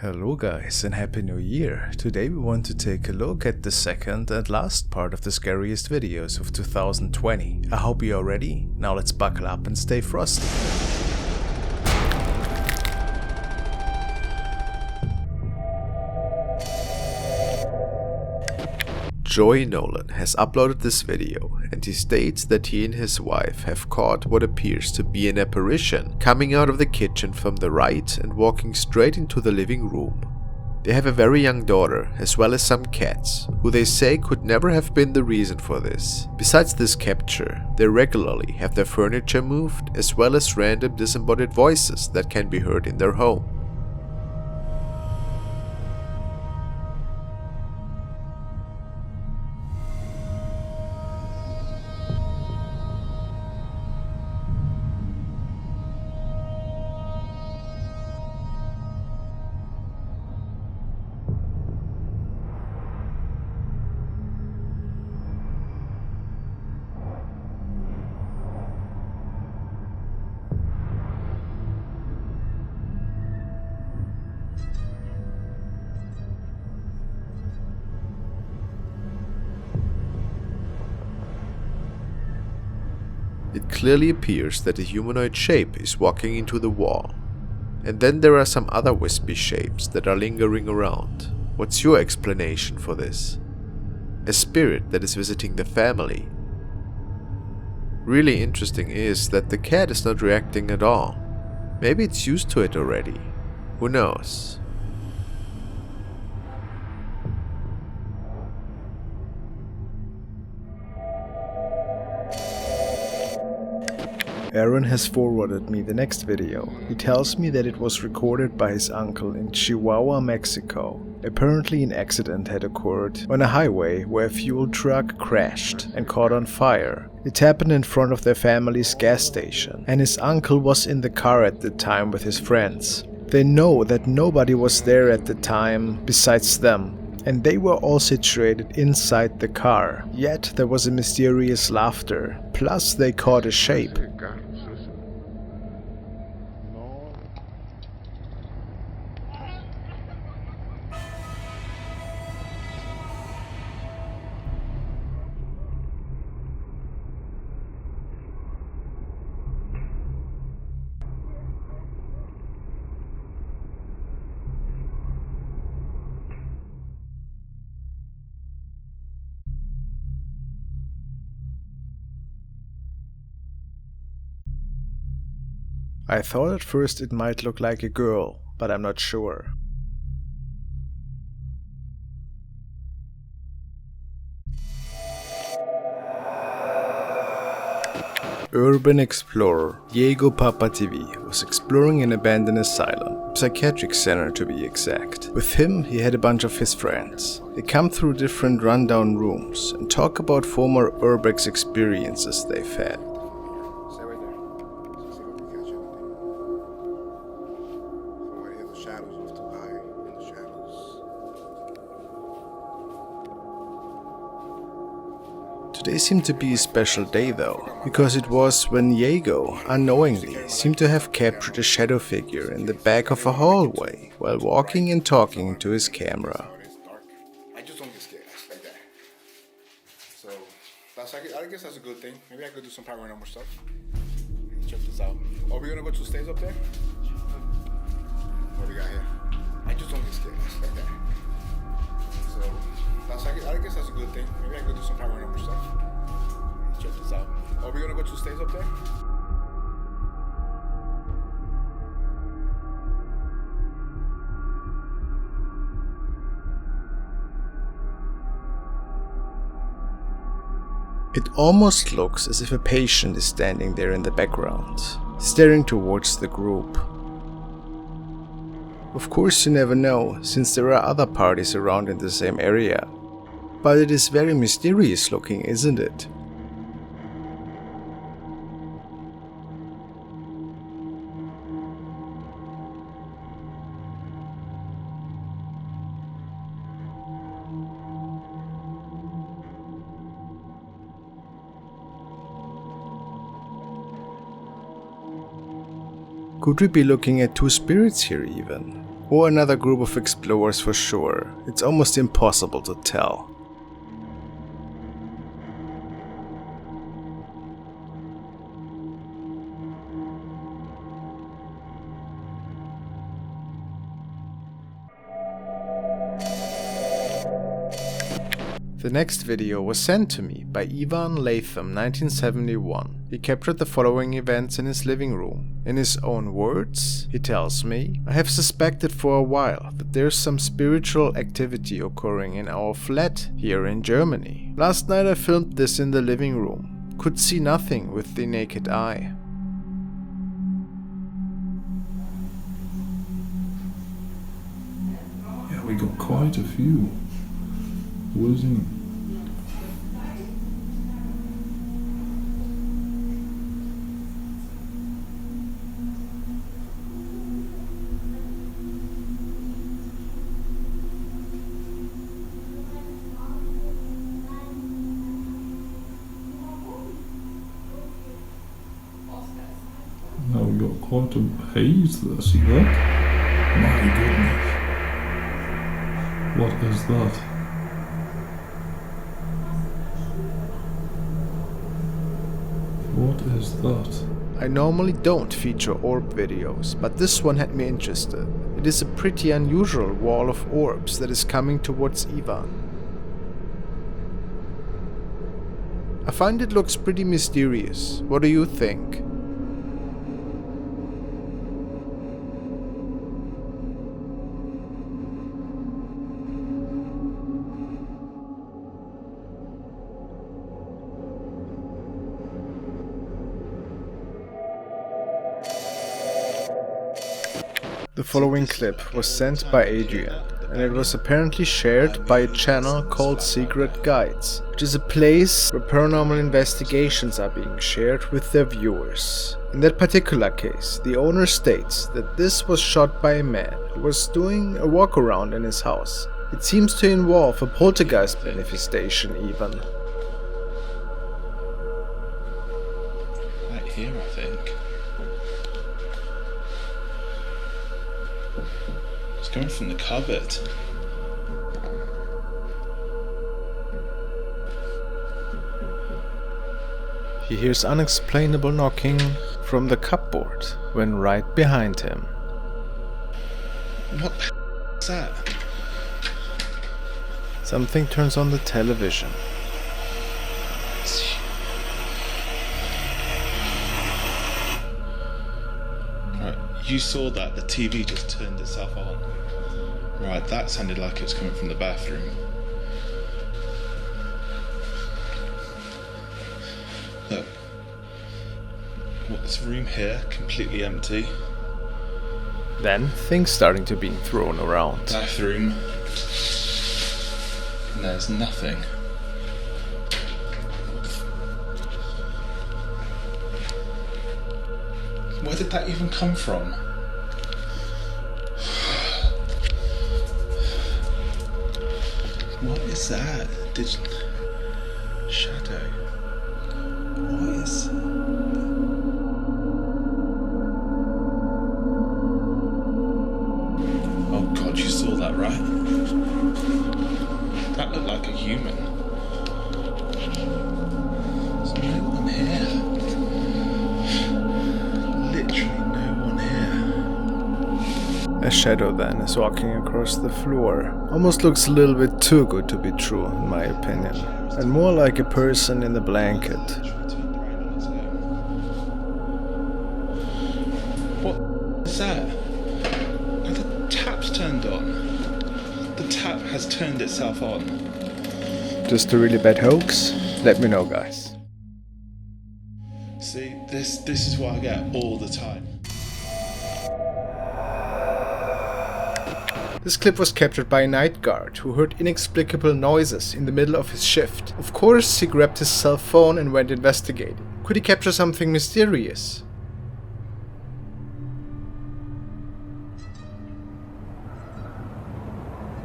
Hello guys and happy new year. Today we want to take a look at the second and last part of the scariest videos of 2020. I hope you are ready. Now let's buckle up and stay frosty. Joey Nolan has uploaded this video and he states that he and his wife have caught what appears to be an apparition coming out of the kitchen from the right and walking straight into the living room. They have a very young daughter as well as some cats, who they say could never have been the reason for this. Besides this capture, they regularly have their furniture moved as well as random disembodied voices that can be heard in their home. It clearly appears that a humanoid shape is walking into the wall. And then there are some other wispy shapes that are lingering around. What's your explanation for this? A spirit that is visiting the family. Really interesting is that the cat is not reacting at all. Maybe it's used to it already. Who knows? Aaron has forwarded me the next video. He tells me that it was recorded by his uncle in Chihuahua, Mexico. Apparently an accident had occurred on a highway where a fuel truck crashed and caught on fire. It happened in front of their family's gas station, and his uncle was in the car at the time with his friends. They know that nobody was there at the time besides them, and they were all situated inside the car. Yet there was a mysterious laughter, plus they caught a shape. I thought at first it might look like a girl, but I'm not sure. Urban explorer Diego PSYCHATRIC was exploring an abandoned asylum, psychiatric center to be exact. With him he had a bunch of his friends. They come through different rundown rooms and talk about former urbex experiences they've had. Today seemed to be a special day though, because it was when Diego, unknowingly, seemed to have captured a shadow figure in the back of a hallway while walking and talking to his camera. I just don't get scared like that. So I guess that's a good thing. Maybe I could do some paranormal stuff. Check this out. Are we gonna go to the stairs up there? What do we got here? I just don't get scared like that. So I guess that's a good thing. Maybe I could do some paranormal stuff. Check this out. Are we gonna go to the stairs up there? It almost looks as if a patient is standing there in the background, staring towards the group. Of course you never know, since there are other parties around in the same area. But it is very mysterious looking, isn't it? Could we be looking at two spirits here even? or another group of explorers for sure. It's almost impossible to tell. The next video was sent to me by Ivan Latham 1971. He captured the following events in his living room. In his own words, he tells me, "I have suspected for a while that there's some spiritual activity occurring in our flat here in Germany. Last night I filmed this in the living room. Could see nothing with the naked eye." Yeah, we got quite a few. Wasn't now we got quite a haze there, see that? My goodness. What is that? What is that? I normally don't feature orb videos, but this one had me interested. It is a pretty unusual wall of orbs that is coming towards Ivan. I find it looks pretty mysterious. What do you think? The following clip was sent by Adrian, and it was apparently shared by a channel called Secret Guides, which is a place where paranormal investigations are being shared with their viewers. In that particular case, the owner states that this was shot by a man who was doing a walk around in his house. It seems to involve a poltergeist manifestation even. Right here, I think. It's coming from the cupboard. He hears unexplainable knocking from the cupboard when right behind him. What the is that? Something turns on the television. Right, you saw that, the TV just turned itself on. Right, that sounded like it was coming from the bathroom. Look. What, this room here, completely empty. Then things starting to be thrown around. Bathroom. And there's nothing. Where did that even come from? What is that? Shadow. What is... Oh god, you saw that, right? That looked like a human. There's no one here. Literally no one here. A shadow then is walking across the floor. Almost looks a little bit too good to be true in my opinion. And more like a person in a blanket. What is that? Oh, the tap's turned on. The tap has turned itself on. Just a really bad hoax? Let me know, guys. See, this is what I get all the time. This clip was captured by a night guard who heard inexplicable noises in the middle of his shift. Of course, he grabbed his cell phone and went investigating. Could he capture something mysterious?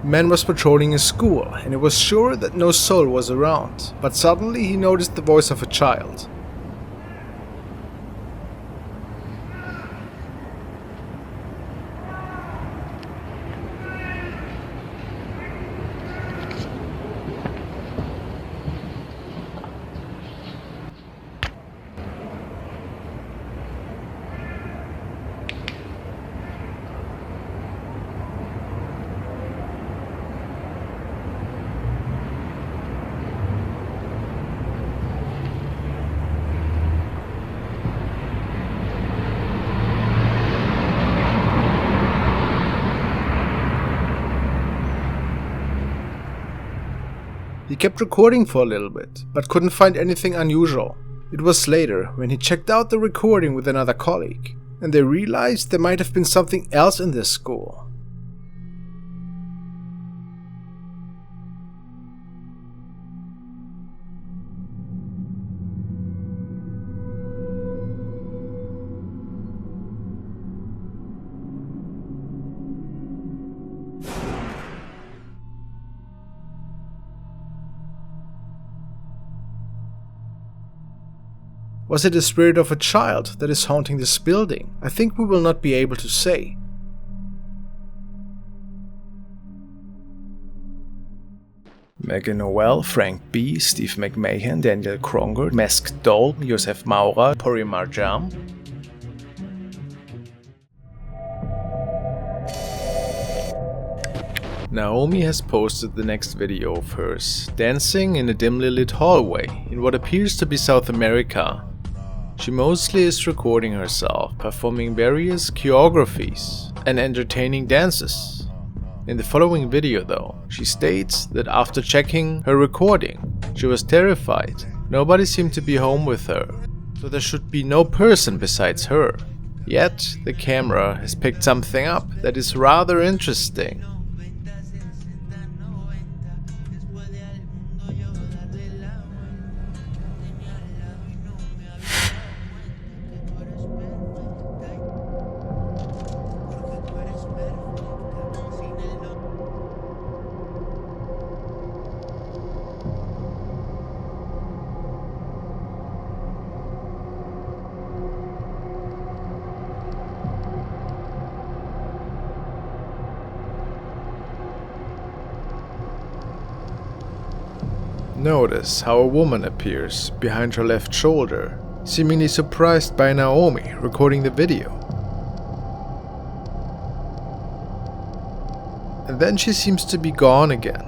The man was patrolling a school and he was sure that no soul was around, but suddenly he noticed the voice of a child. He kept recording for a little bit, but couldn't find anything unusual. It was later when he checked out the recording with another colleague, and they realized there might have been something else in this school. Was it the spirit of a child that is haunting this building? I think we will not be able to say. Megan Noel, Frank B., Steve McMahon, Daniel Kronger, Masked Doll, Josef Maurer, Pori Marjam. Naomi has posted the next video of hers, dancing in a dimly lit hallway in what appears to be South America. She mostly is recording herself performing various choreographies and entertaining dances. In the following video though, she states that after checking her recording, she was terrified. Nobody seemed to be home with her, so there should be no person besides her. Yet, the camera has picked something up that is rather interesting. Notice how a woman appears behind her left shoulder, seemingly surprised by Naomi recording the video. And then she seems to be gone again.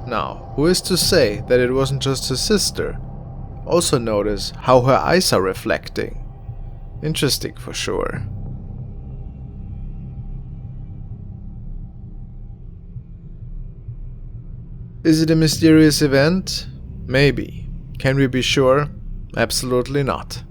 Now, who is to say that it wasn't just her sister? Also notice how her eyes are reflecting. Interesting for sure. Is it a mysterious event? Maybe. Can we be sure? Absolutely not.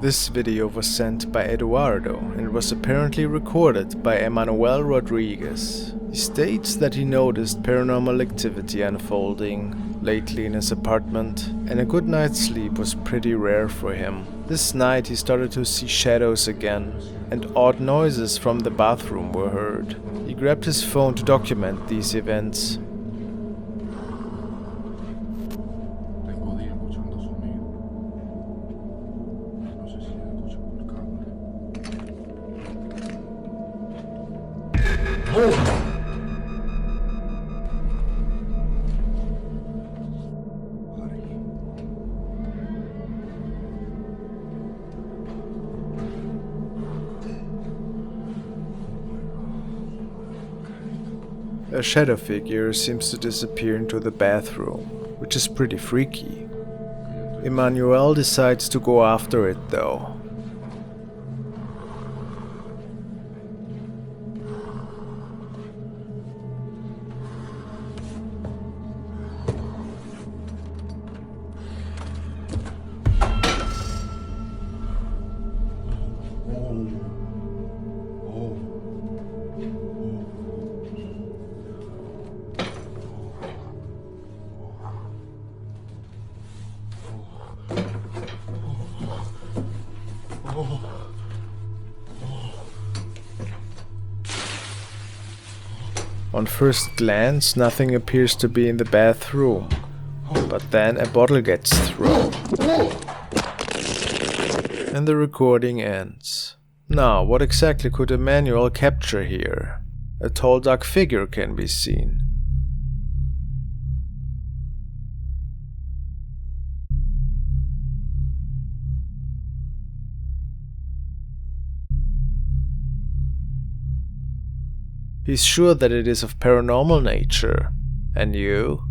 This video was sent by Eduardo and was apparently recorded by Emmanuel Rodriguez. He states that he noticed paranormal activity unfolding lately in his apartment, and a good night's sleep was pretty rare for him. This night he started to see shadows again, and odd noises from the bathroom were heard. He grabbed his phone to document these events. A shadow figure seems to disappear into the bathroom, which is pretty freaky. Emmanuel decides to go after it though. On first glance, nothing appears to be in the bathroom, but then a bottle gets thrown, and the recording ends. Now, what exactly could Emmanuel capture here? A tall dark figure can be seen. He's sure that it is of paranormal nature, And you?